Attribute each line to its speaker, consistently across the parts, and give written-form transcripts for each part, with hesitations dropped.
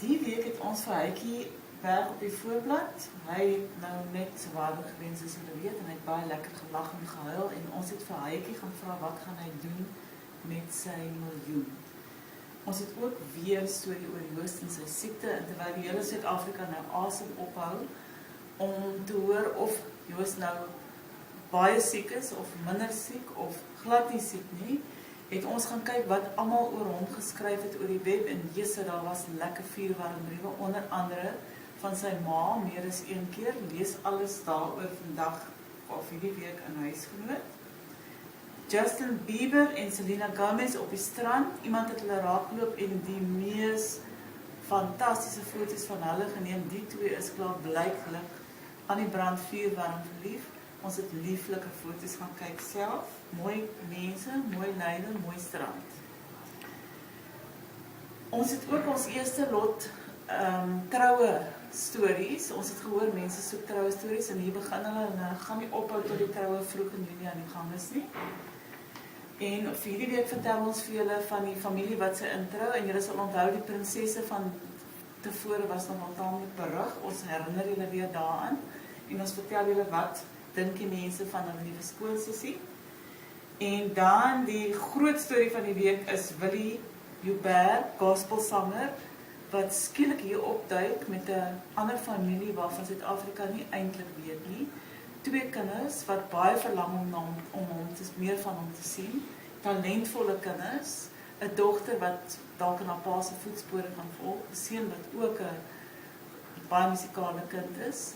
Speaker 1: Die week het ons vir Heikie berg op die voorblad. Hy het nou net so waardig gewens as julle weet en hy het baie lekker gelag en gehuil en ons het vir Heikie gaan vra wat gaan hy doen met sy miljoen. Ons het ook weer storie oor Joost en sy siekte en terwyl die hele Suid-Afrika nou asem ophou om te hoor of Joost nou baie siek is of minder siek of glad nie siek nie, het ons gaan kyk wat almal oor hom geskryf het oor die web en jesse, daar was lekker vuurwarm briewe, onder andere van sy ma, meer as een keer, lees alles daaroor vandag of hierdie week in Huisgenoot. Justin Bieber en Selena Gomez op die strand, iemand het hulle raakloop en die mees fantastiese foto's van hulle geneem, die twee is klaar blyklik aan die brand vuurwarm verlief. Ons het lieflike foto's gaan kyk self, mooi mense, mooi lyne, mooi strand. Ons het ook ons eerste lot troue stories. Ons het gehoor mense soek troue stories en hier begin hulle en hulle gaan nie ophou tot die troue vroeg in Julie aan die gang is nie. En vir hierdie week vertel ons vir julle van die familie wat sy introu en julle sal onthou die prinsesse van tevore was nog taamlik berig. Ons herinner julle weer daaraan en ons vertel julle wat dink die mense van hulle nuwe skoolsessie. En dan die groot storie van die week is Willie Joubert, gospelsanger, wat skielik hier opduik met 'n ander familie waarvan Suid-Afrika nie eintlik weet nie. 2 kinders wat baie verlang om hom meer van hom te sien. Talentvolle kinders, 'n dogter wat dalk in haar pa se voetspore gaan volg, 'n seun wat ook 'n baie musikale kind is.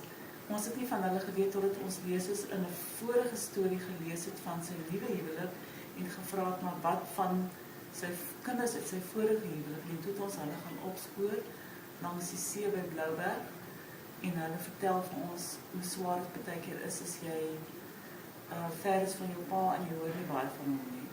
Speaker 1: Ons het nie van hulle geweet totdat ons lesers in 'n vorige storie gelees het van sy nuwe huwelik en gevra het maar wat van sy kinders uit sy vorige huwelik. En toe het ons hulle gaan opspoor langs die see by Blouberg en hulle vertel vir ons hoe swaar dit baie keer is as jy ver is van jou pa en jy hoor nie baie van hom nie.